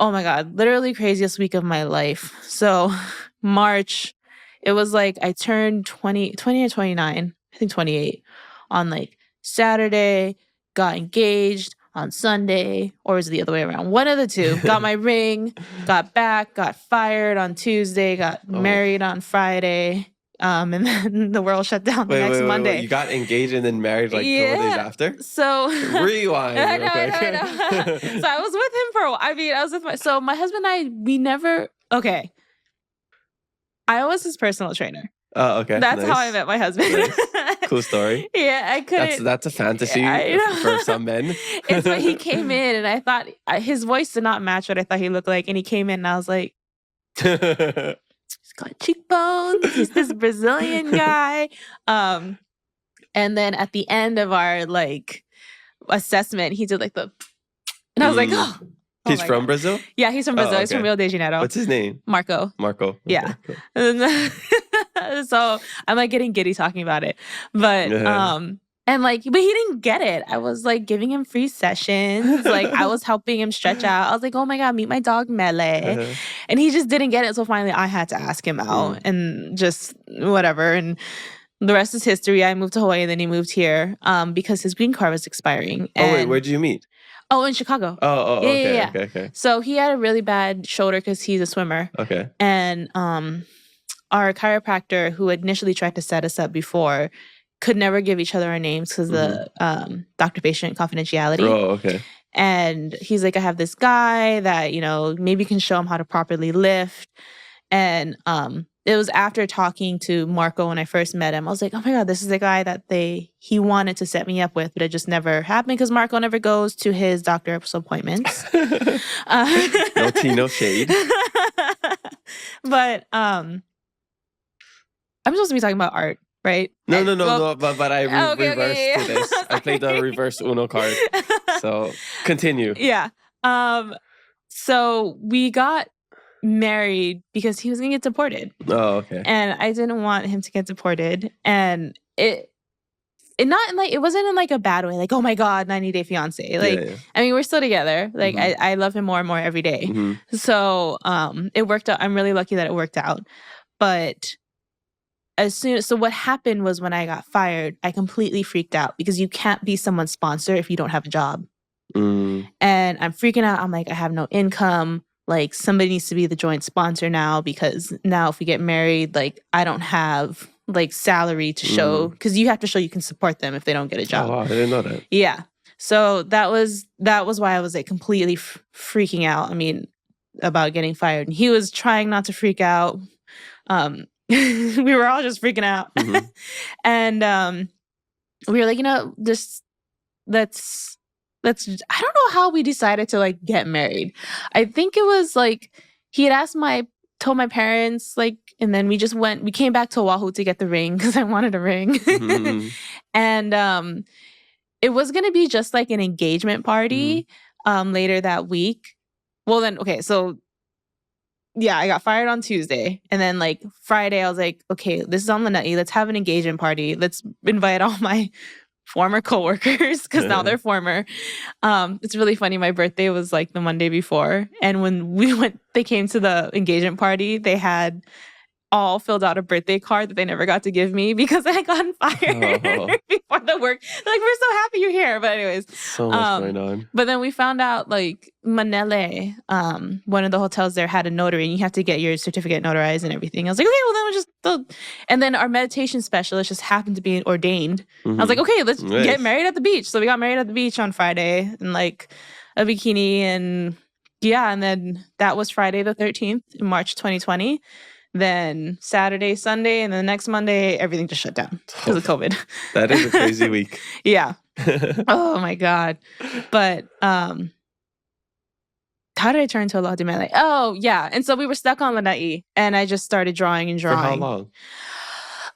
Oh my God, literally craziest week of my life. So March, it was like I turned 20 or 29, I think 28 on like Saturday, got engaged on Sunday, or was it the other way around? One of the two. Got my ring, got back, got fired on Tuesday, got married on Friday. And then the world shut down the next Monday. You got engaged and then married like a couple days after? So rewind. I know. So I was with him for a while. I mean, I was with my husband and I, we never, okay. I was his personal trainer. Oh, okay. That's how I met my husband. Nice. Cool story. Yeah, I couldn't. That's a fantasy for some men. It's when he came in and I thought his voice did not match what I thought he looked like. And he came in and I was like, he's got cheekbones. He's this Brazilian guy. And then at the end of our like assessment, he did like the, and I was like, oh. He's from Brazil? Yeah, he's from Brazil. He's from Rio de Janeiro. What's his name? Marco. Okay, yeah. Cool. So I'm like getting giddy talking about it. But and like, but he didn't get it. I was like giving him free sessions. Like I was helping him stretch out. I was like, oh my God, meet my dog Mele. And he just didn't get it. So finally I had to ask him out and just whatever. And the rest is history. I moved to Hawaii and then he moved here because his green card was expiring. Oh, wait, where'd you meet? Oh, in Chicago. Okay. So he had a really bad shoulder because he's a swimmer. Okay. And our chiropractor, who initially tried to set us up before, could never give each other our names because the doctor-patient confidentiality. Oh, okay. And he's like, I have this guy that, you know, maybe can show him how to properly lift. And it was after talking to Marco when I first met him. I was like, oh my God, this is the guy that he wanted to set me up with, but it just never happened because Marco never goes to his doctor's appointments. No tea, no shade. But I'm supposed to be talking about art, right? No. But I reversed to this. I played the reverse Uno card. So continue. Yeah. So we got married because he was gonna get deported. Oh, okay. And I didn't want him to get deported. And it wasn't in like a bad way, like, oh my God, 90 Day Fiance. Like, I mean, we're still together. Like, I love him more and more every day. So it worked out. I'm really lucky that it worked out. But so what happened was when I got fired, I completely freaked out because you can't be someone's sponsor if you don't have a job. And I'm freaking out. I'm like, I have no income. Like, somebody needs to be the joint sponsor now because now if we get married, like, I don't have, like, salary to show because you have to show you can support them if they don't get a job. Oh, wow. I didn't know that. Yeah. So that was why I was, like, completely freaking out. I mean, about getting fired. And he was trying not to freak out. We were all just freaking out. And we were like, you know, let's I don't know how we decided to like get married. I think it was like he had told my parents, like, and then we came back to Oahu to get the ring because I wanted a ring. And it was gonna be just like an engagement party later that week. Well then, okay, so yeah, I got fired on Tuesday. And then like Friday I was like, okay, this is on Lanai. Let's have an engagement party. Let's invite all my former coworkers because now they're former. It's really funny. My birthday was like the Monday before. And when they came to the engagement party, they had all filled out a birthday card that they never got to give me because I had gotten fired before the work. They're like, we're so happy you're here. But anyways. So much going on. But then we found out like Manele, one of the hotels there had a notary and you have to get your certificate notarized and everything. I was like, okay, well then we'll just, and then our meditation specialist just happened to be ordained. I was like, okay, let's get married at the beach. So we got married at the beach on Friday in like a bikini and yeah. And then that was Friday the 13th in March 2020. Then Saturday, Sunday, and then the next Monday, everything just shut down because of COVID. That is a crazy week. Yeah. Oh my God. But how did I turn to Aloha De Mele? Oh yeah. And so we were stuck on Lanai and I just started drawing and drawing. For how long?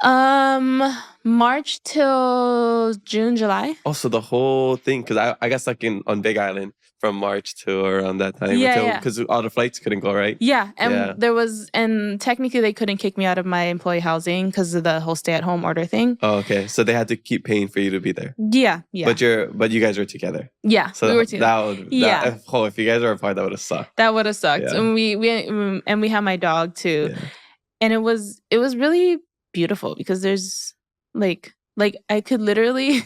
March till June, July. Oh, so the whole thing, because I got stuck on Big Island from March to around that time. Yeah. Because all the flights couldn't go, right? Yeah, and and technically they couldn't kick me out of my employee housing because of the whole stay-at-home order thing. Oh, okay. So they had to keep paying for you to be there. Yeah. But you guys were together. Yeah, so we were together. If you guys were apart, that would have sucked. That would have sucked. Yeah. And we had my dog too, and it was really beautiful because there's like I could literally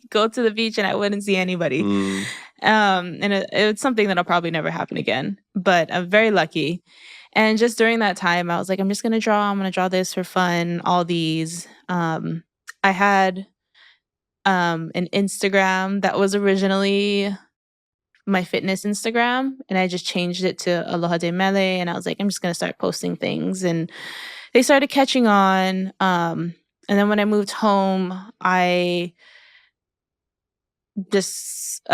go to the beach and I wouldn't see anybody. And it's something that'll probably never happen again. But I'm very lucky. And just during that time, I was like, I'm just gonna draw. I'm gonna draw this for fun. All these. I had an Instagram that was originally my fitness Instagram, and I just changed it to Aloha De Mele, and I was like, I'm just gonna start posting things, and they started catching on. And then when I moved home, a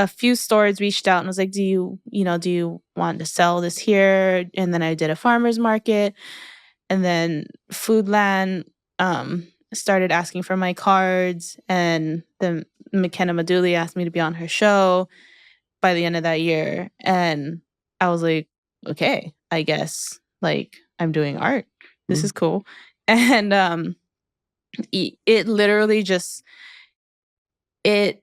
few stores reached out and was like, do you want to sell this here? And then I did a farmer's market, and then Foodland started asking for my cards, and then McKenna Maduli asked me to be on her show by the end of that year. And I was like, okay, I guess I'm doing art. This is cool. And it literally just it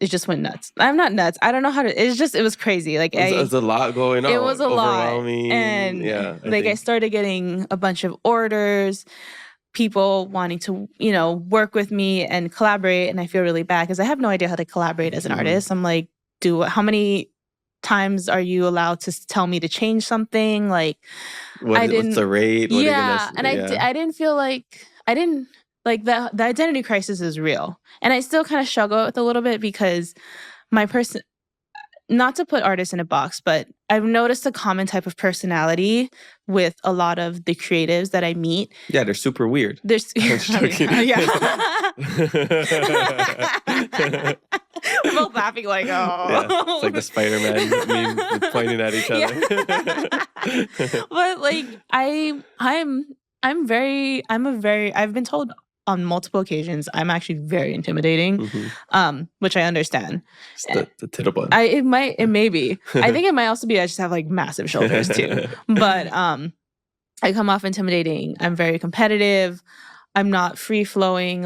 just went nuts. I'm not nuts. I don't know how to. It was crazy. It was a lot going on. It was a lot, and I started getting a bunch of orders, people wanting to work with me and collaborate, and I feel really bad because I have no idea how to collaborate as an artist. I'm like, how many times are you allowed to tell me to change something? What's the rate? I didn't feel like the identity crisis is real. And I still kind of struggle with it a little bit because my person, not to put artists in a box, but I've noticed a common type of personality with a lot of the creatives that I meet. Yeah, they're super weird. We're both laughing like, oh. Yeah, it's like the Spider-Man meme pointing at each other. But I've been told on multiple occasions I'm actually very intimidating, which I understand. It's the tittle bun. It may be. I think it might also be I just have massive shoulders too. But I come off intimidating. I'm very competitive. I'm not free flowing.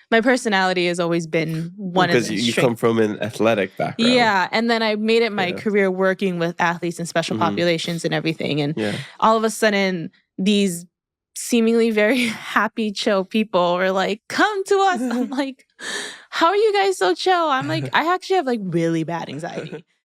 My personality has always been one of the because you come from an athletic background. Yeah, and then I made it my career working with athletes and special populations and everything. And all of a sudden, these seemingly very happy, chill people were like, come to us. I'm like, how are you guys so chill? I'm like, I actually have really bad anxiety.